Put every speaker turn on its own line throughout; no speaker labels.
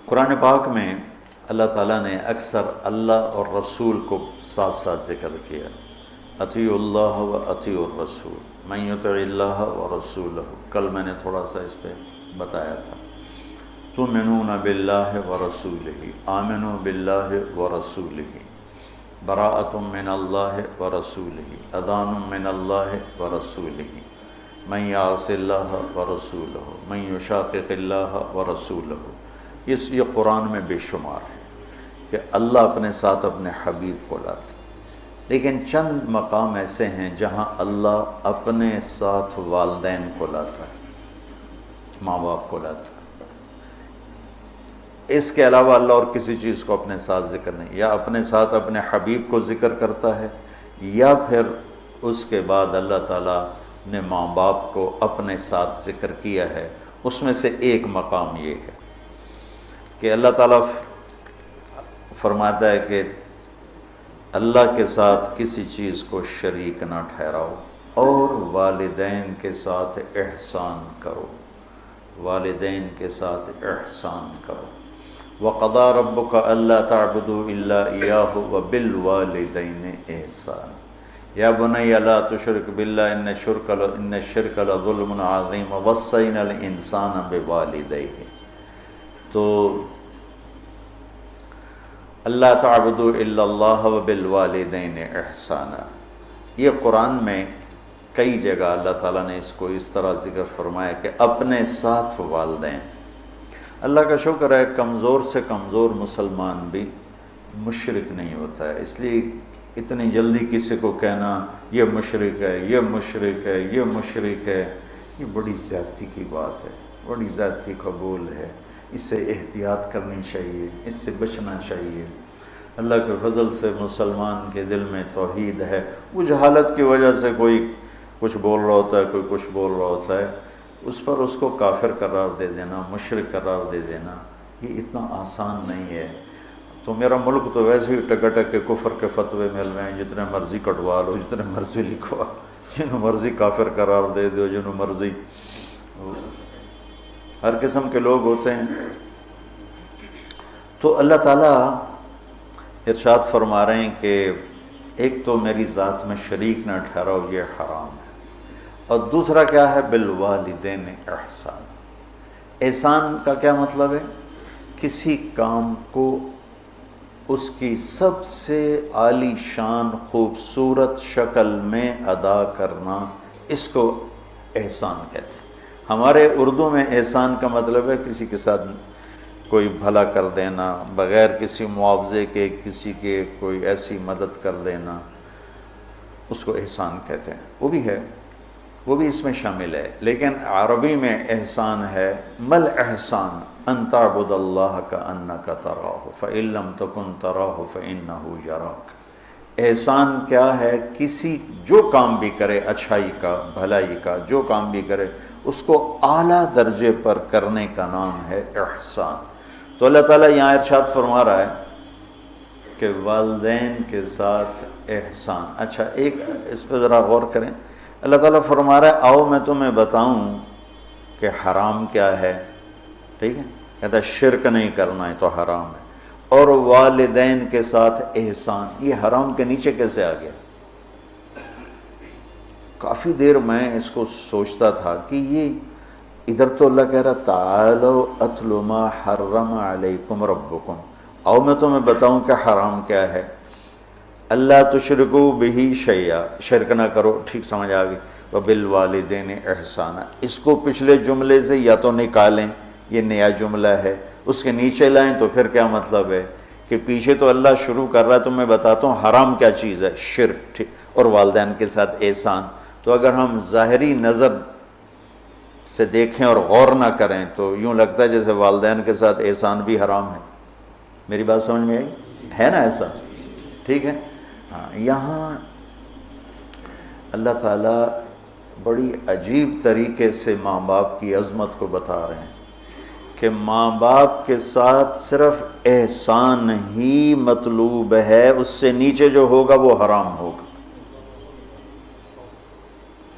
قرآن پاک میں اللہ تعالیٰ نے اکثر اللہ اور رسول کو ساتھ ساتھ ذکر کیا، اطیعوا اللہ و اطیعوا الرسول من یطع اللہ و رسولہ۔ کل میں نے تھوڑا سا اس پہ بتایا تھا، تؤمنون باللہ و رسولہ، آمنوا باللہ و رسولہ، براءۃ من اللہ و رسولہ، اذان من اللہ و رسولہ، من یعص اللہ و رسولہ، من یشاقق اللہ و رسولہ۔ یہ قرآن میں بے شمار ہے کہ اللہ اپنے ساتھ اپنے حبیب کو لاتا، لیکن چند مقام ایسے ہیں جہاں اللہ اپنے ساتھ والدین کو لاتا ہے، ماں باپ کو لاتا ہے۔ اس کے علاوہ اللہ اور کسی چیز کو اپنے ساتھ ذکر نہیں، یا اپنے ساتھ اپنے حبیب کو ذکر کرتا ہے، یا پھر اس کے بعد اللہ تعالیٰ نے ماں باپ کو اپنے ساتھ ذکر کیا ہے۔ اس میں سے ایک مقام یہ ہے کہ اللہ تعالیٰ فرماتا ہے کہ اللہ کے ساتھ کسی چیز کو شریک نہ ٹھہراؤ اور والدین کے ساتھ احسان کرو، والدین کے ساتھ احسان کرو۔ وَقَضَىٰ رَبُّكَ أَلَّا تَعْبُدُوا إِلَّا إِيَّاهُ وَبِالْوَالِدَيْنِ إِحْسَانًا يَا بُنَيَّ لَا تُشْرِكْ بِاللَّهِ إِنَّ الشِّرْكَ لَظُلْمٌ عَظِيمٌ وَوَصَّيْنَا الْإِنسَانَ بِوَالِدَيْهِ۔ تو اللہ تعبدوا الا اللہ وبالوالدین احسانا، یہ قرآن میں کئی جگہ اللہ تعالیٰ نے اس کو اس طرح ذکر فرمایا کہ اپنے ساتھ والدین۔ اللہ کا شکر ہے کمزور سے کمزور مسلمان بھی مشرک نہیں ہوتا ہے، اس لیے اتنی جلدی کسی کو کہنا یہ مشرک ہے، یہ مشرک ہے، یہ مشرک ہے، یہ بڑی زیادتی کی بات ہے، بڑی زیادتی قبول ہے۔ اس سے احتیاط کرنی چاہیے، اس سے بچنا چاہیے۔ اللہ کے فضل سے مسلمان کے دل میں توحید ہے، وہ جہالت کی وجہ سے کوئی کچھ بول رہا ہوتا ہے، کوئی کچھ بول رہا ہوتا ہے، اس پر اس کو کافر قرار دے دینا، مشرک قرار دے دینا، یہ اتنا آسان نہیں ہے۔ تو میرا ملک تو ویسے ہی ٹکٹک کے کفر کے فتوے مل رہے ہیں، جتنے مرضی کٹوا لو، جتنے مرضی لکھوا، جنہوں مرضی کافر قرار دے دو، جنہوں مرضی، ہر قسم کے لوگ ہوتے ہیں۔ تو اللہ تعالیٰ ارشاد فرما رہے ہیں کہ ایک تو میری ذات میں شریک نہ ٹھہراؤ، یہ حرام ہے، اور دوسرا کیا ہے؟ بالوالدین احسان۔ احسان کا کیا مطلب ہے؟ کسی کام کو اس کی سب سے عالی شان خوبصورت شکل میں ادا کرنا، اس کو احسان کہتے ہیں۔ ہمارے اردو میں احسان کا مطلب ہے کسی کے ساتھ کوئی بھلا کر دینا، بغیر کسی معاوضے کے کسی کے کوئی ایسی مدد کر دینا، اس کو احسان کہتے ہیں۔ وہ بھی ہے، وہ بھی اس میں شامل ہے، لیکن عربی میں احسان ہے مل احسان ان تعبد اللہ کأنک تراہ فإن لم تکن تراہ فإنہ یراک۔ احسان کیا ہے؟ کسی جو کام بھی کرے، اچھائی کا، بھلائی کا جو کام بھی کرے، اس کو اعلیٰ درجے پر کرنے کا نام ہے احسان۔ تو اللہ تعالیٰ یہاں ارشاد فرما رہا ہے کہ والدین کے ساتھ احسان۔ اچھا، ایک اس پہ ذرا غور کریں، اللہ تعالیٰ فرما رہا ہے آؤ میں تمہیں بتاؤں کہ حرام کیا ہے، ٹھیک ہے؟ کہتا ہے شرک نہیں کرنا ہے تو حرام ہے، اور والدین کے ساتھ احسان، یہ حرام کے نیچے کیسے آ گیا؟ کافی دیر میں اس کو سوچتا تھا کہ یہ ادھر تو اللہ کہہ رہا تعالوا اتل ما حرم علیکم ربکم، آؤ میں تمہیں بتاؤں کہ حرام کیا ہے، اللہ تشرکوا بہ شیئا، شرک نہ کرو، ٹھیک سمجھ آ گئی، وبالوالدین احسانا۔ اس کو پچھلے جملے سے یا تو نکالیں، یہ نیا جملہ ہے، اس کے نیچے لائیں تو پھر کیا مطلب ہے کہ پیچھے تو اللہ شروع کر رہا ہے، تو میں بتاتا ہوں حرام کیا چیز ہے، شرک، ٹھیک، اور والدین کے ساتھ احسان۔ تو اگر ہم ظاہری نظر سے دیکھیں اور غور نہ کریں تو یوں لگتا ہے جیسے والدین کے ساتھ احسان بھی حرام ہے۔ میری بات سمجھ میں آئی ہے نا؟ ایسا ٹھیک ہے؟ ہاں، یہاں اللہ تعالیٰ بڑی عجیب طریقے سے ماں باپ کی عظمت کو بتا رہے ہیں کہ ماں باپ کے ساتھ صرف احسان ہی مطلوب ہے، اس سے نیچے جو ہوگا وہ حرام ہوگا،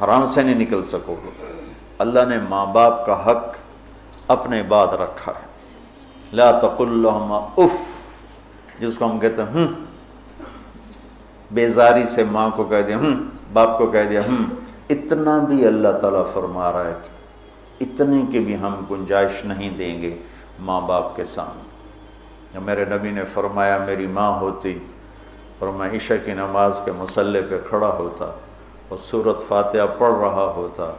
حرام سے نہیں نکل سکو گے۔ اللہ نے ماں باپ کا حق اپنے بعد رکھا ہے، لا تقل لهما اف، جس کو ہم کہتے ہیں بیزاری سے ماں کو کہہ دیا باپ کو کہہ دیا اتنا بھی اللہ تعالیٰ فرما رہا ہے کہ اتنے کی بھی ہم گنجائش نہیں دیں گے ماں باپ کے سامنے۔ میرے نبی نے فرمایا میری ماں ہوتی اور میں عشاء کی نماز کے مصلی پہ کھڑا ہوتا اور سورۃ فاتحہ پڑھ رہا ہوتا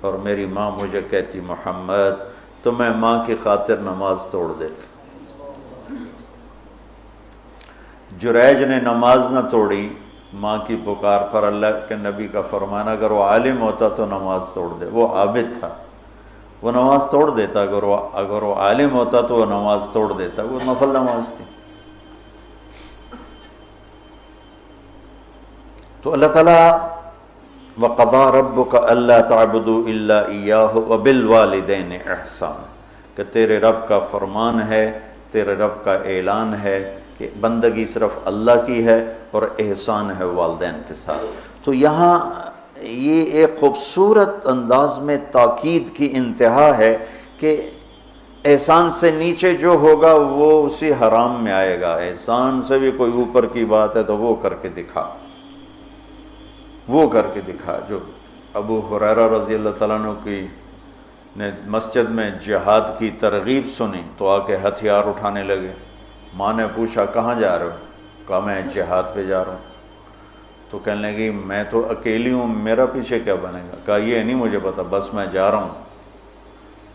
اور میری ماں مجھے کہتی محمد، تو میں ماں کی خاطر نماز توڑ دیتا۔ جریج نے نماز نہ توڑی ماں کی پکار پر، اللہ کے نبی کا فرمانا اگر وہ عالم ہوتا تو نماز توڑ دے، وہ عابد تھا وہ نماز توڑ دیتا، اگر وہ عالم ہوتا تو وہ نماز توڑ دیتا، وہ نفل نماز تھی۔ تو اللہ تعالیٰ وَقَضَىٰ رَبُّكَ أَلَّا تَعْبُدُوا إِلَّا إِيَّاهُ وَبِالْوَالِدَيْنِ إِحْسَانًا، کہ تیرے رب کا فرمان ہے، تیرے رب کا اعلان ہے کہ بندگی صرف اللہ کی ہے اور احسان ہے والدین کے ساتھ۔ تو یہاں یہ ایک خوبصورت انداز میں تاکید کی انتہا ہے کہ احسان سے نیچے جو ہوگا وہ اسی حرام میں آئے گا، احسان سے بھی کوئی اوپر کی بات ہے تو وہ کر کے دکھا، وہ کر کے دکھا۔ جو ابو ہریرہ رضی اللہ تعالیٰ عنہ کی نے مسجد میں جہاد کی ترغیب سنی تو آ کے ہتھیار اٹھانے لگے۔ ماں نے پوچھا کہاں جا رہے ہو؟ کہا میں جہاد پہ جا رہا ہوں۔ تو کہنے لگی میں تو اکیلی ہوں، میرا پیچھے کیا بنے گا؟ کہا یہ نہیں مجھے پتا، بس میں جا رہا ہوں۔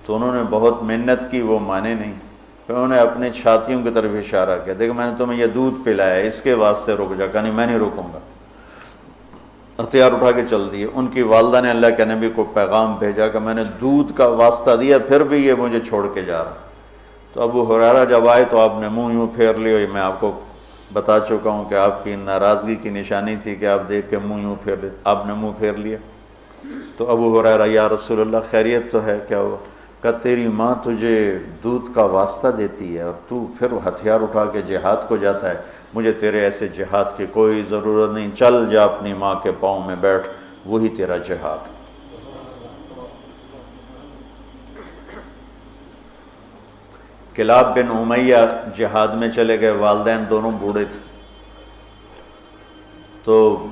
تو انہوں نے بہت محنت کی، وہ مانے نہیں۔ پھر انہوں نے اپنے چھاتیوں کی طرف اشارہ کیا، دیکھ میں نے تمہیں یہ دودھ پلایا ہے، اس کے واسطے رک جا۔ کہا نہیں میں نہیں رکوں گا۔ ہتھیار اٹھا کے چل دیے۔ ان کی والدہ نے اللہ کے نبی کو پیغام بھیجا کہ میں نے دودھ کا واسطہ دیا پھر بھی یہ مجھے چھوڑ کے جا رہا۔ تو ابو ہریرہ جب آئے تو آپ نے منہ یوں پھیر لیا، میں آپ کو بتا چکا ہوں کہ آپ کی ناراضگی کی نشانی تھی کہ آپ دیکھ کے منہ یوں پھیر لیتے، آپ نے منہ پھیر لیا۔ تو ابو ہریرہ یا رسول اللہ خیریت تو ہے؟ کیا ہوا؟ کہ تیری ماں تجھے دودھ کا واسطہ دیتی ہے اور تو پھر ہتھیار اٹھا کے جہاد کو جاتا ہے، مجھے تیرے ایسے جہاد کی کوئی ضرورت نہیں، چل جا اپنی ماں کے پاؤں میں بیٹھ، وہی تیرا جہاد۔ کلاب بن امیہ جہاد میں چلے گئے، والدین دونوں بوڑھے تھے۔ تو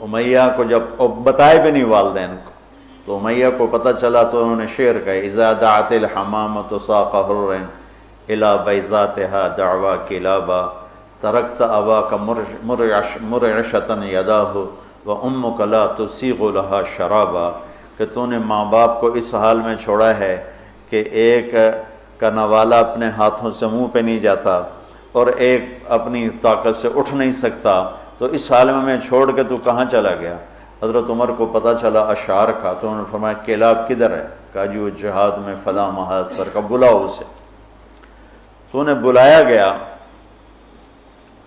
امیہ کو جب بتائے بھی نہیں والدین کو، تو امیہ کو پتہ چلا تو انہوں نے شعر کہا اذا دعت الحمامۃ ساق حر الی بیضاتها دعوا کلابا ترکت اباک مرعشۃ یداہ وامک لا تسیغ لها شرابا، کہ تو نے ماں باپ کو اس حال میں چھوڑا ہے کہ ایک کا نوالا اپنے ہاتھوں سے منہ پہ نہیں جاتا اور ایک اپنی طاقت سے اٹھ نہیں سکتا، تو اس حال میں چھوڑ کے تو کہاں چلا گیا؟ حضرت عمر کو پتہ چلا اشعار کا، تو انہوں نے فرمایا کلاب کدھر ہے؟ کہا جی وہ جہاد میں فلاں محاذ پر، کا بلاؤ اسے۔ تو انہیں بلایا گیا،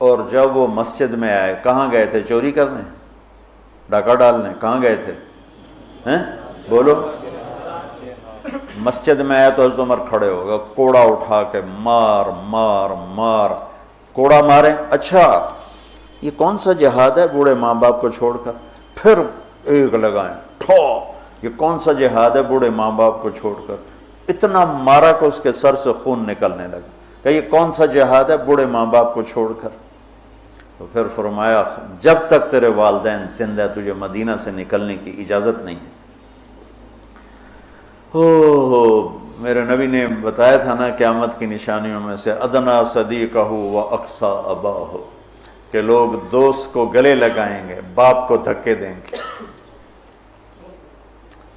اور جب وہ مسجد میں آئے، کہاں گئے تھے؟ چوری کرنے، ڈاکہ ڈالنے؟ کہاں گئے تھے؟ بولو۔ مسجد میں آئے تو حضرت عمر کھڑے ہو گئے، کوڑا اٹھا کے مار مار مار، کوڑا مارے، اچھا یہ کون سا جہاد ہے بوڑھے ماں باپ کو چھوڑ کر؟ پھر ایک لگائیں ٹھو، یہ کون سا جہاد ہے بوڑھے ماں باپ کو چھوڑ کر؟ اتنا مارا کہ اس کے سر سے خون نکلنے لگا کہ یہ کون سا جہاد ہے بوڑھے ماں باپ کو چھوڑ کر؟ تو پھر فرمایا جب تک تیرے والدین زندہ ہے تجھے مدینہ سے نکلنے کی اجازت نہیں ہے۔ میرے نبی نے بتایا تھا نا قیامت کی نشانیوں میں سے ادنا صدیقہ و اقصی اباہ، کہ لوگ دوست کو گلے لگائیں گے، باپ کو دھکے دیں گے،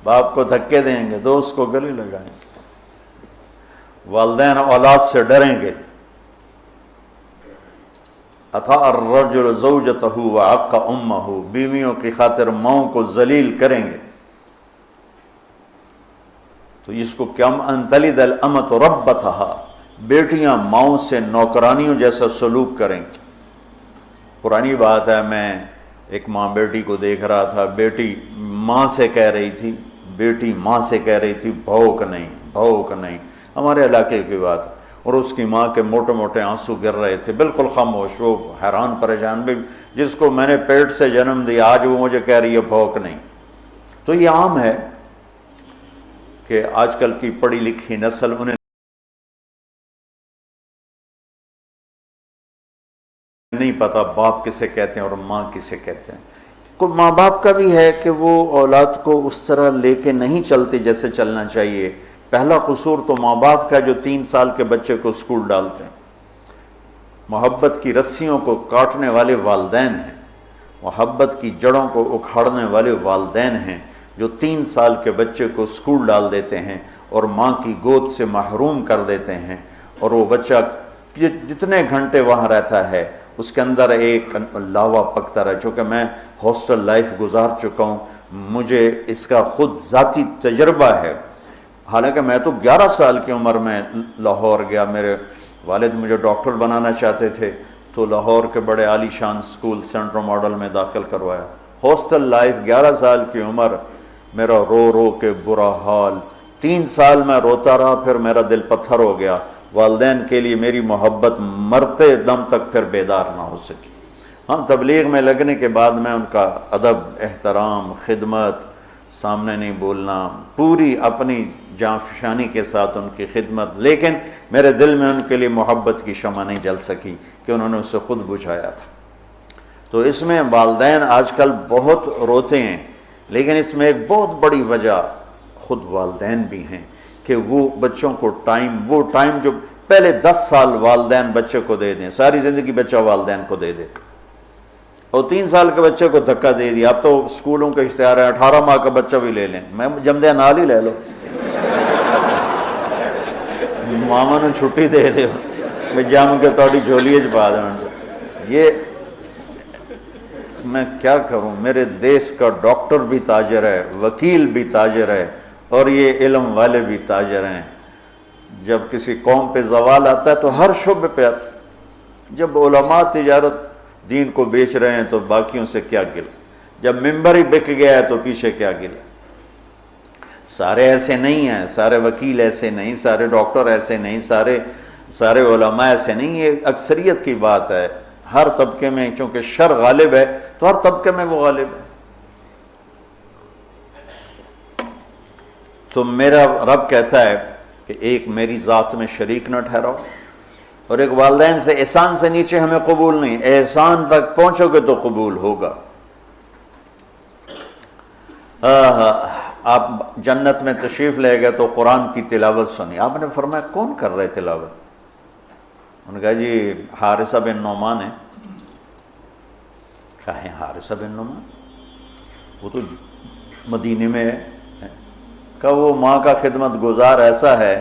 باپ کو دھکے دیں گے، دوست کو گلے لگائیں گے، والدین اولاد سے ڈریں گے۔ اطاع الرجل زوجتہ وعق امہ، بیویوں کی خاطر ماؤں کو ذلیل کریں گے۔ تو اس کو کیا انتلد الامۃ ربتھا، بیٹیاں ماؤں سے نوکرانیوں جیسا سلوک کریں گی۔ پرانی بات ہے، میں ایک ماں بیٹی کو دیکھ رہا تھا، بیٹی ماں سے کہہ رہی تھی، بیٹی ماں سے کہہ رہی تھی بھوک نہیں بھوک نہیں، ہمارے علاقے کی بات، اور اس کی ماں کے موٹے موٹے آنسو گر رہے تھے، بالکل خاموش، وہ حیران پریشان بھی، جس کو میں نے پیٹ سے جنم دیا آج وہ مجھے کہہ رہی ہے بھوک نہیں۔ تو یہ عام ہے کہ آج کل کی پڑھی لکھی نسل انہیں نہیں پتہ باپ کسے کہتے ہیں اور ماں کسے کہتے ہیں۔ کوئی ماں باپ کا بھی ہے کہ وہ اولاد کو اس طرح لے کے نہیں چلتے جیسے چلنا چاہیے۔ پہلا قصور تو ماں باپ کا جو 3 سال کے بچے کو اسکول ڈالتے ہیں۔ محبت کی رسیوں کو کاٹنے والے والدین ہیں، محبت کی جڑوں کو اکھاڑنے والے والدین ہیں جو 3 سال کے بچے کو اسکول ڈال دیتے ہیں اور ماں کی گود سے محروم کر دیتے ہیں، اور وہ بچہ جتنے گھنٹے وہاں رہتا ہے اس کے اندر ایک لاوا پکتا رہا۔ چونکہ میں ہاسٹل لائف گزار چکا ہوں، مجھے اس کا خود ذاتی تجربہ ہے۔ حالانکہ میں تو 11 سال کی عمر میں لاہور گیا، میرے والد مجھے ڈاکٹر بنانا چاہتے تھے تو لاہور کے بڑے عالی شان سکول سینٹرل ماڈل میں داخل کروایا۔ ہاسٹل لائف 11 سال کی عمر، میرا رو رو کے برا حال، 3 سال میں روتا رہا، پھر میرا دل پتھر ہو گیا۔ والدین کے لیے میری محبت مرتے دم تک پھر بیدار نہ ہو سکی۔ ہاں، تبلیغ میں لگنے کے بعد میں ان کا ادب، احترام، خدمت، سامنے نہیں بولنا، پوری اپنی جاں فشانی کے ساتھ ان کی خدمت، لیکن میرے دل میں ان کے لیے محبت کی شمع نہیں جل سکی کہ انہوں نے اسے خود بجھایا تھا۔ تو اس میں والدین آج کل بہت روتے ہیں، لیکن اس میں ایک بہت بڑی وجہ خود والدین بھی ہیں کہ وہ بچوں کو وہ ٹائم جو پہلے 10 سال والدین بچے کو دے دیں، ساری زندگی بچہ والدین کو دے دے، اور 3 سال کے بچے کو دھکا دے دیا۔ اب تو اسکولوں کا اشتہار ہے 18 ماہ کا بچہ بھی لے لیں، میں جمدے نال ہی لے لو، ماما نے چھٹی دے دے میں جم کے تھوڑی جھولی چ پا دوں۔ یہ میں کیا کروں، میرے دیس کا ڈاکٹر بھی تاجر ہے، وکیل بھی تاجر ہے، اور یہ علم والے بھی تاجر ہیں۔ جب کسی قوم پہ زوال آتا ہے تو ہر شعبے پہ آتا ہے۔ جب علماء تجارت دین کو بیچ رہے ہیں تو باقیوں سے کیا گلا، جب ممبر ہی بک گیا ہے تو پیچھے کیا گلا۔ سارے ایسے نہیں ہیں، سارے وکیل ایسے نہیں، سارے ڈاکٹر ایسے نہیں، سارے علماء ایسے نہیں، یہ اکثریت کی بات ہے۔ ہر طبقے میں چونکہ شر غالب ہے تو ہر طبقے میں وہ غالب ہے۔ تو میرا رب کہتا ہے کہ ایک میری ذات میں شریک نہ ٹھہراؤ، اور ایک والدین سے احسان سے نیچے ہمیں قبول نہیں، احسان تک پہنچو گے تو قبول ہوگا۔ آپ جنت میں تشریف لے گئے تو قرآن کی تلاوت سنی، آپ نے فرمایا کون کر رہے تلاوت؟ انہوں نے کہا جی حارثہ بن نعمان ہے۔ کہا ہے حارثہ بن نعمان؟ وہ تو مدینے میں ہے۔ کہا وہ ماں کا خدمت گزار ایسا ہے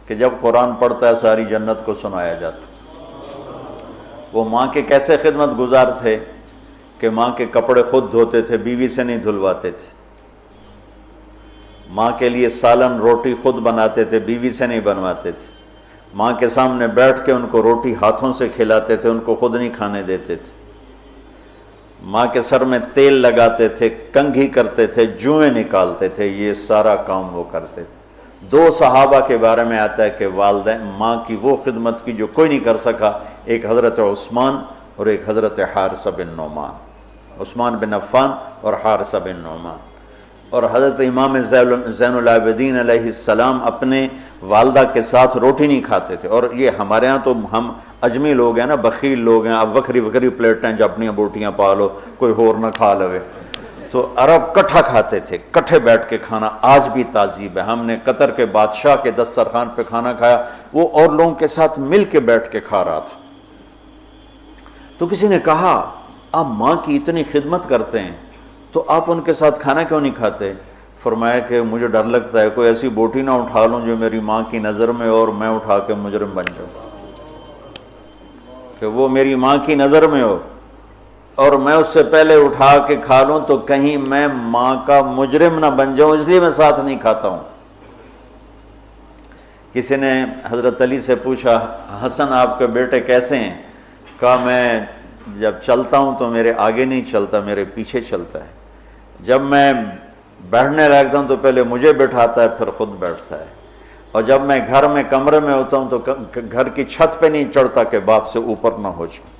کہ جب قرآن پڑھتا ہے ساری جنت کو سنایا جاتا۔ وہ ماں کے کیسے خدمت گزار تھے کہ ماں کے کپڑے خود دھوتے تھے، بیوی سے نہیں دھلواتے تھے۔ ماں کے لیے سالن روٹی خود بناتے تھے، بیوی سے نہیں بنواتے تھے۔ ماں کے سامنے بیٹھ کے ان کو روٹی ہاتھوں سے کھلاتے تھے، ان کو خود نہیں کھانے دیتے تھے۔ ماں کے سر میں تیل لگاتے تھے، کنگھی کرتے تھے، جوئیں نکالتے تھے، یہ سارا کام وہ کرتے تھے۔ 2 صحابہ کے بارے میں آتا ہے کہ والدین ماں کی وہ خدمت کی جو کوئی نہیں کر سکا، ایک حضرت عثمان اور ایک حضرت حارثہ بن نعمان، عثمان بن عفان اور حارثہ بن نعمان۔ اور حضرت امام زین العابدین علیہ السلام اپنے والدہ کے ساتھ روٹی نہیں کھاتے تھے۔ اور یہ ہمارے ہاں تو ہم اجمی لوگ ہیں نا، بخیل لوگ ہیں، اب وکری پلیٹیں جو اپنی بوٹیاں پا لو، کوئی اور نہ کھا لوے۔ تو عرب کٹھا کھاتے تھے، کٹھے بیٹھ کے کھانا آج بھی تہذیب ہے۔ ہم نے قطر کے بادشاہ کے دسترخوان پہ کھانا کھایا، وہ اور لوگوں کے ساتھ مل کے بیٹھ کے کھا رہا تھا۔ تو کسی نے کہا آپ ماں کی اتنی خدمت کرتے ہیں تو آپ ان کے ساتھ کھانا کیوں نہیں کھاتے؟ فرمایا کہ مجھے ڈر لگتا ہے کوئی ایسی بوٹی نہ اٹھا لوں جو میری ماں کی نظر میں اور میں اٹھا کے مجرم بن جاؤں، کہ وہ میری ماں کی نظر میں ہو اور میں اس سے پہلے اٹھا کے کھا لوں تو کہیں میں ماں کا مجرم نہ بن جاؤں، اس لیے میں ساتھ نہیں کھاتا ہوں۔ کسی نے حضرت علی سے پوچھا حسن آپ کے بیٹے کیسے ہیں؟ کہا میں جب چلتا ہوں تو میرے آگے نہیں چلتا، میرے پیچھے چلتا ہے۔ جب میں بیٹھنے لگتا ہوں تو پہلے مجھے بٹھاتا ہے پھر خود بیٹھتا ہے، اور جب میں گھر میں کمرے میں ہوتا ہوں تو گھر کی چھت پہ نہیں چڑھتا کہ باپ سے اوپر نہ ہو جائے۔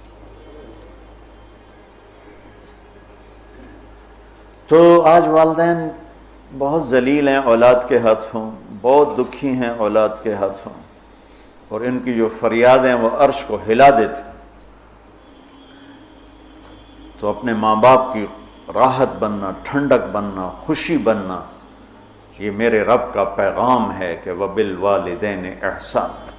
تو آج والدین بہت ذلیل ہیں اولاد کے ہاتھوں، بہت دکھی ہیں اولاد کے ہاتھوں، اور ان کی جو فریادیں وہ عرش کو ہلا دیتی۔ تو اپنے ماں باپ کی راحت بننا، ٹھنڈک بننا، خوشی بننا، یہ میرے رب کا پیغام ہے کہ وَبِالْوَالِدَيْنِ احسان۔